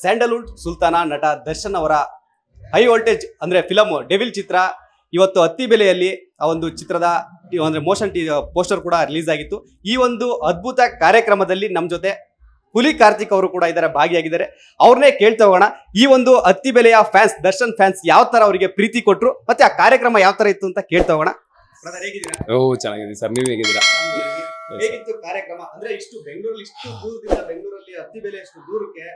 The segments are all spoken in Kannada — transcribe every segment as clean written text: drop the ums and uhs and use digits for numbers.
ಸ್ಯಾಂಡಲ್ವುಡ್ ಸುಲ್ತಾನ ನಟ ದರ್ಶನ್ ಅವರ ಹೈ ವೋಲ್ಟೇಜ್ ಅಂದ್ರೆ ಫಿಲಮ್ ಡೆವಿಲ್ ಚಿತ್ರ ಇವತ್ತು ಅತ್ತಿ ಬೆಲೆಯಲ್ಲಿ ಆ ಒಂದು ಚಿತ್ರದ ಅಂದ್ರೆ ಮೋಷನ್ ಪೋಸ್ಟರ್ ಕೂಡ ರಿಲೀಸ್ ಆಗಿತ್ತು. ಈ ಒಂದು ಅದ್ಭುತ ಕಾರ್ಯಕ್ರಮದಲ್ಲಿ ನಮ್ಮ ಜೊತೆ ಹುಲಿ ಕಾರ್ತಿಕ್ ಅವರು ಕೂಡ ಇದ್ದಾರೆ, ಭಾಗಿಯಾಗಿದ್ದಾರೆ. ಅವ್ರನ್ನೇ ಕೇಳ್ತಾ ಹೋಗೋಣ, ಈ ಒಂದು ಅತ್ತಿ ಬೆಲೆಯ ಫ್ಯಾನ್ಸ್, ದರ್ಶನ್ ಫ್ಯಾನ್ಸ್ ಯಾವ ತರ ಅವರಿಗೆ ಪ್ರೀತಿ ಕೊಟ್ರು, ಮತ್ತೆ ಆ ಕಾರ್ಯಕ್ರಮ ಯಾವ ತರ ಇತ್ತು ಅಂತ ಕೇಳ್ತಾ ಹೋಗೋಣ. ಓ ಚೆನ್ನಾಗಿದೆ ಸರ್, ನೀವು ಹೇಗಿದ್ದೀರಾ? ಹೇಗಿತ್ತು ಕಾರ್ಯಕ್ರಮ? ಅಂದ್ರೆ ಇಷ್ಟು ಬೆಂಗಳೂರಲ್ಲಿ, ಇಷ್ಟು ದೂರದಿಂದ ಬೆಂಗಳೂರಲ್ಲಿ ಅತ್ತಿ ಬೆಲೆ ಅಷ್ಟು ದೂರಕ್ಕೆ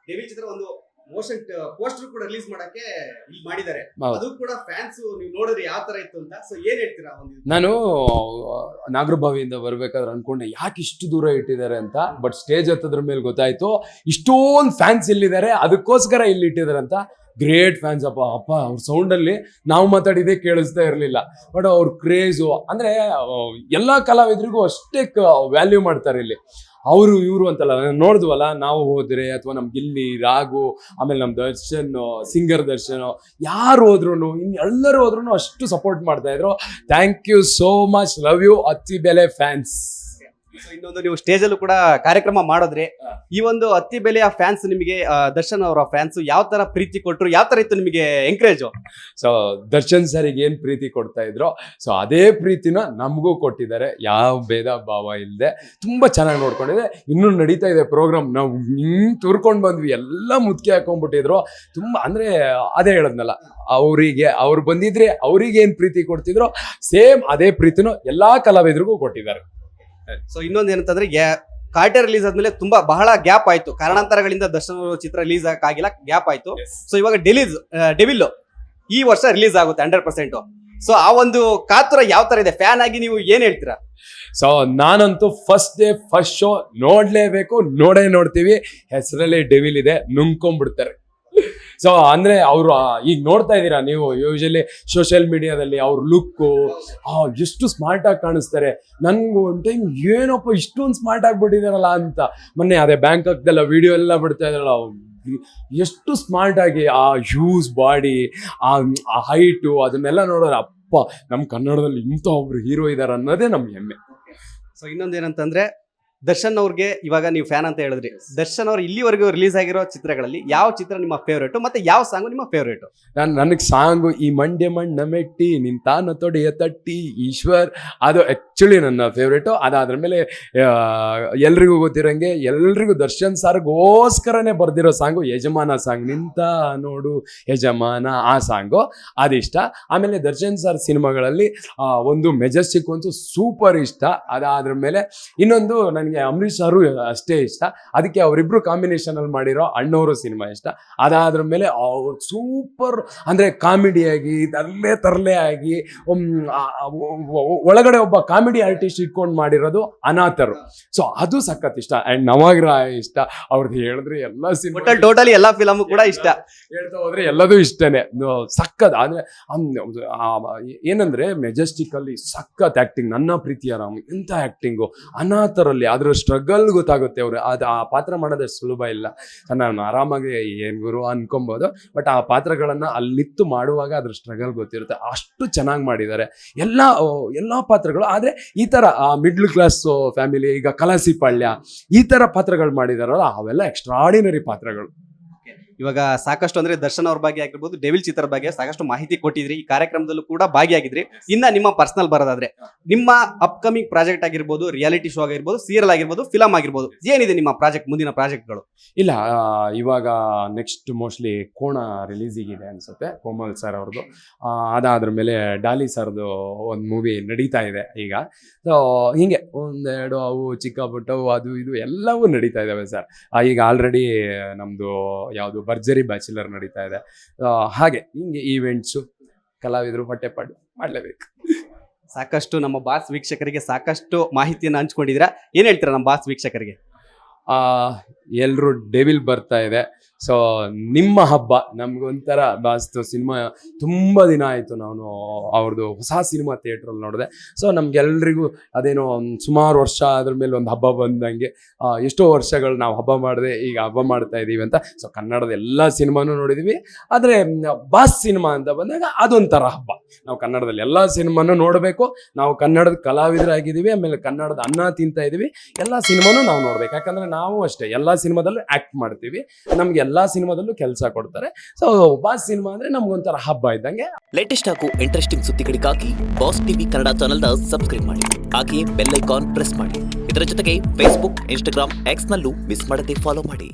ಡೆವಿಲ್ ಚಿತ್ರ ಒಂದು ಮೋಷನ್ ಪೋಸ್ಟರ್ ಕೂಡ ರಿಲೀಸ್ ಮಾಡಕ್ಕೆ ಇಲ್ಲಿ ಮಾಡಿದ್ದಾರೆ. ಅದು ಕೂಡ ಫ್ಯಾನ್ಸ್ ನೀವು ನೋಡಿದ್ರೆ ಯಾವ ತರ ಇತ್ತು ಅಂತ, ಸೊ ಏನ್ ಹೇಳ್ತೀರಾ? ನಾನು ನಾಗರಬಾವಿಯಿಂದ ಬರ್ಬೇಕಾದ್ರೆ ಅನ್ಕೊಂಡೆ ಯಾಕೆ ಇಷ್ಟು ದೂರ ಇಟ್ಟಿದ್ದಾರೆ ಅಂತ, ಬಟ್ ಸ್ಟೇಜ್ ಹತ್ತದ್ರ ಮೇಲೆ ಗೊತ್ತಾಯ್ತು ಇಷ್ಟೊಂದು ಫ್ಯಾನ್ಸ್ ಇಲ್ಲಿದ್ದಾರೆ, ಅದಕ್ಕೋಸ್ಕರ ಇಲ್ಲಿ ಇಟ್ಟಿದ್ದಾರೆ ಅಂತ. ಗ್ರೇಟ್ ಫ್ಯಾನ್ಸ್ ಅಪ್ಪ ಅವ್ರ ಸೌಂಡಲ್ಲಿ ನಾವು ಮಾತಾಡಿದೇ ಕೇಳಿಸ್ತಾ ಇರಲಿಲ್ಲ. ಬಟ್ ಅವ್ರ ಕ್ರೇಜು ಅಂದರೆ ಎಲ್ಲ ಕಲಾವಿದರಿಗೂ ಅಷ್ಟೇ ವ್ಯಾಲ್ಯೂ ಮಾಡ್ತಾರೆ ಇಲ್ಲಿ. ಅವರು ಇವರು ಅಂತಲ್ಲ, ನೋಡಿದ್ವಲ್ಲ ನಾವು ಹೋದ್ರೆ ಅಥವಾ ನಮ್ ಗಿಲ್ಲಿ, ರಾಘು, ಆಮೇಲೆ ನಮ್ ದರ್ಶನ್, ಸಿಂಗರ್ ದರ್ಶನ್, ಯಾರು ಹೋದ್ರು ಇನ್ನು ಎಲ್ಲರೂ ಹೋದ್ರು ಅಷ್ಟು ಸಪೋರ್ಟ್ ಮಾಡ್ತಾ ಇದ್ರು. Thank you so much, love you ಅತ್ತಿ ಬೆಲೆ ಫ್ಯಾನ್ಸ್. ಇನ್ನೊಂದು, ನೀವು ಸ್ಟೇಜ್ ಅಲ್ಲೂ ಕೂಡ ಕಾರ್ಯಕ್ರಮ ಮಾಡಿದ್ರೆ, ಈ ಒಂದು ಅತ್ತಿ ಬೆಲೆಯ ಫ್ಯಾನ್ಸ್ ನಿಮಗೆ ದರ್ಶನ್ ಅವರ ಫ್ಯಾನ್ಸ್ ಯಾವ ತರ ಪ್ರೀತಿ ಕೊಟ್ರು, ಯಾವ ತರ ಇತ್ತು ನಿಮಗೆ ಎಂಕರೇಜ್? ಸೊ ದರ್ಶನ್ ಸರಿಗೆ ಏನ್ ಪ್ರೀತಿ ಕೊಡ್ತಾ ಇದ್ರು, ಸೊ ಅದೇ ಪ್ರೀತಿನ ನಮಗೂ ಕೊಟ್ಟಿದ್ದಾರೆ, ಯಾವ ಭೇದ ಭಾವ ಇಲ್ಲದೆ. ತುಂಬಾ ಚೆನ್ನಾಗಿ ನೋಡ್ಕೊಂಡಿದೆ. ಇನ್ನೂ ನಡೀತಾ ಇದೆ ಪ್ರೋಗ್ರಾಮ್. ನಾವು ತುರ್ಕೊಂಡ್ ಬಂದ್ವಿ, ಎಲ್ಲ ಮುದ್ಕೆ ಹಾಕೊಂಡ್ಬಿಟ್ಟಿದ್ರು. ತುಂಬಾ ಅಂದ್ರೆ ಅದೇ ಹೇಳದ್ನಲ್ಲ, ಅವ್ರು ಬಂದಿದ್ರೆ ಅವ್ರಿಗೆ ಏನ್ ಪ್ರೀತಿ ಕೊಡ್ತಿದ್ರು, ಸೇಮ್ ಅದೇ ಪ್ರೀತಿನೂ ಎಲ್ಲಾ ಕಲಾವಿದರಿಗೂ ಕೊಟ್ಟಿದ್ದಾರೆ. ಸೊ ಇನ್ನೊಂದು ಏನಂತಂದ್ರೆ, ಕಾರ್ಟರ್ ರಿಲೀಸ್ ಆದ್ಮೇಲೆ ತುಂಬಾ ಬಹಳ ಗ್ಯಾಪ್ ಆಯ್ತು, ಕಾರಣಾಂತರಗಳಿಂದ ದರ್ಶನ್ ಚಿತ್ರ ರಿಲೀಸ್ ಆಗಿಲ್ಲ, ಗ್ಯಾಪ್ ಆಯ್ತು. ಸೊ ಇವಾಗ ಡೆವಿಲ್ ಈ ವರ್ಷ ರಿಲೀಸ್ ಆಗುತ್ತೆ 100%. ಸೊ ಆ ಒಂದು ಕಾತುರ ಯಾವ ತರ ಇದೆ? ಫ್ಯಾನ್ ಆಗಿ ನೀವು ಏನ್ ಹೇಳ್ತೀರಾ? ಸೊ ನಾನಂತೂ ಫಸ್ಟ್ ಡೇ ಫಸ್ಟ್ ಶೋ ನೋಡ್ಲೇಬೇಕು, ನೋಡ್ತೀವಿ. ಹೆಸರಲ್ಲಿ ಡೆವಿಲ್ ಇದೆ, ನುಂಗ್ಕೊಂಡ್ಬಿಡ್ತಾರೆ. ಸೊ ಅಂದ್ರೆ ಅವರು ಈಗ ನೋಡ್ತಾ ಇದ್ದೀರಾ ನೀವು, ಯೂಶಲಿ ಸೋಷಿಯಲ್ ಮೀಡಿಯಾದಲ್ಲಿ ಅವ್ರ ಲುಕ್ಕು ಎಷ್ಟು ಸ್ಮಾರ್ಟ್ ಆಗಿ ಕಾಣಿಸ್ತಾರೆ. ನನ್ಗೂ ಒಂದು ಟೈಮ್ ಏನಪ್ಪ ಇಷ್ಟೊಂದು ಸ್ಮಾರ್ಟ್ ಆಗ್ಬಿಟ್ಟಿದಾರಲ್ಲ ಅಂತ. ಮೊನ್ನೆ ಅದೇ ಬ್ಯಾಂಕಾಕ್ದೆಲ್ಲ ವಿಡಿಯೋ ಎಲ್ಲ ಬಿಡ್ತಾ ಇದಾರಲ್ಲ, ಎಷ್ಟು ಸ್ಮಾರ್ಟ್ ಆಗಿ ಆ ಹ್ಯೂಸ್ ಬಾಡಿ, ಆ ಹೈಟು, ಅದನ್ನೆಲ್ಲ ನೋಡೋರು ಅಪ್ಪ ನಮ್ಮ ಕನ್ನಡದಲ್ಲಿ ಇಂಥ ಒಬ್ರು ಹೀರೋ ಇದಾರೆ ಅನ್ನೋದೇ ನಮ್ಗೆ ಹೆಮ್ಮೆ. ಸೊ ಇನ್ನೊಂದೇನಂತಂದ್ರೆ, ದರ್ಶನ್ ಅವ್ರಿಗೆ ಇವಾಗ ನೀವು ಫ್ಯಾನ್ ಅಂತ ಹೇಳಿದ್ರಿ, ದರ್ಶನ್ ಅವ್ರು ಇಲ್ಲಿವರೆಗೂ ರಿಲೀಸ್ ಆಗಿರೋ ಚಿತ್ರಗಳಲ್ಲಿ ಯಾವ ಚಿತ್ರ ನಿಮ್ಮ ಫೇವ್ರೇಟ್, ಮತ್ತೆ ಯಾವ ಸಾಂಗು ನಿಮ್ಮ ಫೇವ್ರೇಟ್? ನನಗೆ ಸಾಂಗು ಈ ಮಂಡ್ಯ ಮಣ್ಣ ಮೆಟ್ಟಿ ನಿಂತಾನ ತೊಡೆಯ ತಟ್ಟಿ ಈಶ್ವರ್, ಅದು ಆ್ಯಕ್ಚುಲಿ ನನ್ನ ಫೇವ್ರೇಟು. ಅದಾದ್ರ ಮೇಲೆ ಎಲ್ರಿಗೂ ಗೊತ್ತಿರೋಂಗೆ ಎಲ್ರಿಗೂ ದರ್ಶನ್ ಸಾರ್ಗೋಸ್ಕರನೇ ಬರ್ದಿರೋ ಸಾಂಗು ಯಜಮಾನ ಸಾಂಗ್, ನಿಂತ ನೋಡು ಯಜಮಾನ, ಆ ಸಾಂಗು ಅದಿಷ್ಟ. ಆಮೇಲೆ ದರ್ಶನ್ ಸರ್ ಸಿನಿಮಾಗಳಲ್ಲಿ ಒಂದು ಮೆಜೆಸ್ಟಿಕ್ ಒಂದು ಸೂಪರ್ ಇಷ್ಟ. ಅದಾದ್ರ ಮೇಲೆ ಇನ್ನೊಂದು ನನಗೆ ಅಂಬರೀಷ್ ಅವರು ಅಷ್ಟೇ ಇಷ್ಟ, ಅದಕ್ಕೆ ಅವರಿಬ್ರು ಕಾಂಬಿನೇಷನ್ ಅಲ್ಲಿ ಮಾಡಿರೋ ಅಣ್ಣವರು ಸಿನಿಮಾ ಇಷ್ಟ. ಅದಾದ್ರ ಮೇಲೆ ಅವ್ರು ಸೂಪರ್ ಅಂದ್ರೆ ಕಾಮಿಡಿಯಾಗಿ ತರಲೆ ಆಗಿ ಒಳಗಡೆ ಒಬ್ಬ ಕಾಮಿಡಿ ಆರ್ಟಿಸ್ಟ್ ಇಟ್ಕೊಂಡು ಮಾಡಿರೋದು ಅನಾಥರು. ಸೊ ಅದು ಸಖತ್ ಇಷ್ಟ. ಅಂಡ್ ನವಾಗ್ರಹ ಇಷ್ಟ, ಅವ್ರದ್ದು ಹೇಳಿದ್ರೆ ಎಲ್ಲ ಸಿನಿಮಾ ಟೋಟಲಿ ಎಲ್ಲಾ ಫಿಲಮ್ ಕೂಡ ಇಷ್ಟ. ಹೇಳ್ತಾ ಹೋದ್ರೆ ಎಲ್ಲದೂ ಇಷ್ಟನೇ, ಸಖತ್. ಅಂದ್ರೆ ಏನಂದ್ರೆ ಮೆಜೆಸ್ಟಿಕ್ ಅಲ್ಲಿ ಸಖತ್ ಆಕ್ಟಿಂಗ್, ನನ್ನ ಪ್ರೀತಿಯ ರಾಮ್ ಎಂತ ಆಕ್ಟಿಂಗು. ಅನಾಥರಲ್ಲಿ ಅದ್ರ ಸ್ಟ್ರಗಲ್ ಗೊತ್ತಾಗುತ್ತೆ. ಅವ್ರು ಆ ಪಾತ್ರ ಮಾಡೋದಷ್ಟು ಸುಲಭ ಇಲ್ಲ. ನಾನು ಆರಾಮಾಗಿ ಏನ್ ಗುರು ಅನ್ಕೊಬೋದು, ಬಟ್ ಆ ಪಾತ್ರಗಳನ್ನ ಅಲ್ಲಿತ್ತು ಮಾಡುವಾಗ ಅದ್ರ ಸ್ಟ್ರಗಲ್ ಗೊತ್ತಿರುತ್ತೆ. ಅಷ್ಟು ಚೆನ್ನಾಗಿ ಮಾಡಿದ್ದಾರೆ ಎಲ್ಲಾ ಪಾತ್ರಗಳು. ಆದ್ರೆ ಈ ತರ ಮಿಡ್ಲ್ ಕ್ಲಾಸ್ ಫ್ಯಾಮಿಲಿ, ಈಗ ಕಲಾಸಿಪಾಳ್ಯ, ಈ ತರ ಪಾತ್ರಗಳು ಮಾಡಿದಾರಲ್ಲ, ಅವೆಲ್ಲ ಎಕ್ಸ್ಟ್ರಾಡಿನರಿ ಪಾತ್ರಗಳು. ಇವಾಗ ಸಾಕಷ್ಟು ಅಂದ್ರೆ ದರ್ಶನ್ ಅವ್ರ ಬಗ್ಗೆ ಆಗಿರ್ಬೋದು, ಡೆವಿಲ್ ಚಿತ್ರದ ಬಗ್ಗೆ ಸಾಕಷ್ಟು ಮಾಹಿತಿ ಕೊಟ್ಟಿದ್ರಿ, ಈ ಕಾರ್ಯಕ್ರಮದಲ್ಲೂ ಕೂಡ ಭಾಗಿಯಾಗಿದ್ರಿ. ಇನ್ನ ನಿಮ್ಮ ಪರ್ಸನಲ್ ಬರೋದಾದ್ರೆ, ನಿಮ್ಮ ಅಪ್ಕಮಿಂಗ್ ಪ್ರಾಜೆಕ್ಟ್ ಆಗಿರ್ಬೋದು, ರಿಯಾಲಿಟಿ ಶೋ ಆಗಿರ್ಬೋದು, ಸೀರಿಯಲ್ ಆಗಿರ್ಬೋದು, ಫಿಲಮ್ ಆಗಿರ್ಬೋದು, ಏನಿದೆ ನಿಮ್ಮ ಪ್ರಾಜೆಕ್ಟ್, ಮುಂದಿನ ಪ್ರಾಜೆಕ್ಟ್ಗಳು? ಇಲ್ಲ, ಇವಾಗ ನೆಕ್ಸ್ಟ್ ಮೋಸ್ಟ್ಲಿ ಕೋಣ ರಿಲೀಸಿಗಿದೆ ಅನ್ಸುತ್ತೆ, ಕೋಮಲ್ ಸರ್ ಅವ್ರದ್ದು. ಅದಾದ್ರ ಮೇಲೆ ಡಾಲಿ ಸರ್ದು ಒಂದು ಮೂವಿ ನಡೀತಾ ಇದೆ ಈಗ. ಸೊ ಹಿಂಗೆ ಒಂದೆರಡು ಅವು ಚಿಕ್ಕ ಪುಟ್ಟವು ಅದು ಇದು ಎಲ್ಲವೂ ನಡೀತಾ ಇದ್ದಾವೆ ಸರ್. ಈಗ ಆಲ್ರೆಡಿ ನಮ್ದು ಯಾವುದು ಭರ್ಜರಿ ಬ್ಯಾಚುಲರ್ ನಡೀತಾ ಇದೆ. ಹಾಗೆ ಹಿಂಗೆ ಈವೆಂಟ್ಸು, ಕಲಾವಿದರು ಹೊಟ್ಟೆಪಾಡು ಮಾಡಲೇಬೇಕು. ಸಾಕಷ್ಟು ನಮ್ಮ ಬಾಸ್ ವೀಕ್ಷಕರಿಗೆ ಸಾಕಷ್ಟು ಮಾಹಿತಿಯನ್ನು ಹಂಚ್ಕೊಂಡಿದ್ದೀರಾ, ಏನ್ ಹೇಳ್ತೀರಾ ನಮ್ಮ ಬಾಸ್ ವೀಕ್ಷಕರಿಗೆ? ಎಲ್ರು ಡೆವಿಲ್ ಬರ್ತಾ ಇದೆ. ಸೊ ನಿಮ್ಮ ಹಬ್ಬ ನಮ್ಗೊಂಥರ ಬಾಸ್ತು ಸಿನಿಮಾ ತುಂಬ ದಿನ ಆಯಿತು ನಾನು ಅವ್ರದ್ದು ಹೊಸ ಸಿನಿಮಾ ಥಿಯೇಟ್ರಲ್ಲಿ ನೋಡಿದೆ. ಸೊ ನಮ್ಗೆಲ್ರಿಗೂ ಅದೇನೋ ಸುಮಾರು ವರ್ಷ ಅದ್ರ ಮೇಲೆ ಒಂದು ಹಬ್ಬ ಬಂದಂಗೆ, ಎಷ್ಟೋ ವರ್ಷಗಳು ನಾವು ಹಬ್ಬ ಮಾಡಿದೆ, ಈಗ ಹಬ್ಬ ಮಾಡ್ತಾ ಇದ್ದೀವಿ ಅಂತ. ಸೊ ಕನ್ನಡದ ಎಲ್ಲ ಸಿನಿಮಾನೂ ನೋಡಿದ್ದೀವಿ, ಆದರೆ ಬಾಸ್ ಸಿನಿಮಾ ಅಂತ ಬಂದಾಗ ಅದೊಂಥರ ಹಬ್ಬ. ನಾವು ಕನ್ನಡದಲ್ಲಿ ಎಲ್ಲ ಸಿನಿಮಾನೂ ನೋಡಬೇಕು, ನಾವು ಕನ್ನಡದ ಕಲಾವಿದರಾಗಿದ್ದೀವಿ, ಆಮೇಲೆ ಕನ್ನಡದ ಅನ್ನ ತಿಂತಾ ಇದ್ದೀವಿ, ಎಲ್ಲ ಸಿನಿಮಾನೂ ನಾವು ನೋಡ್ಬೇಕು. ಯಾಕಂದರೆ ನಾವು ಅಷ್ಟೇ ಎಲ್ಲ ಸಿನಿಮಾದಲ್ಲೂ ಆ್ಯಕ್ಟ್ ಮಾಡ್ತೀವಿ, ನಮ್ಗೆ ಎಲ್ಲ ಎಲ್ಲಾ ಸಿನಿಮಾದಲ್ಲೂ ಕೆಲಸ ಕೊಡ್ತಾರೆ. ಸೊ ಬಾಸ್ ಸಿನಿಮಾ ಅಂದ್ರೆ ನಮ್ಗೊಂಥರ ಹಬ್ಬ ಇದ್ದಂಗೆ. ಲೇಟೆಸ್ಟ್ ಹಾಗೂ ಇಂಟ್ರೆಸ್ಟಿಂಗ್ ಸುದ್ದಿಗಳಿಗಾಗಿ ಬಾಸ್ ಟಿವಿ ಕನ್ನಡ ಚಾನೆಲ್ನ ಸಬ್ಸ್ಕ್ರೈಬ್ ಮಾಡಿ. ಹಾಗೆಯೇ ಬೆಲ್ ಐಕಾನ್ ಪ್ರೆಸ್ ಮಾಡಿ. ಇದರ ಜೊತೆಗೆ ಫೇಸ್ಬುಕ್, ಇನ್ಸ್ಟಾಗ್ರಾಮ್, ಎಕ್ಸ್ ನಲ್ಲೂ ಮಿಸ್ ಮಾಡದೆ ಫಾಲೋ ಮಾಡಿ.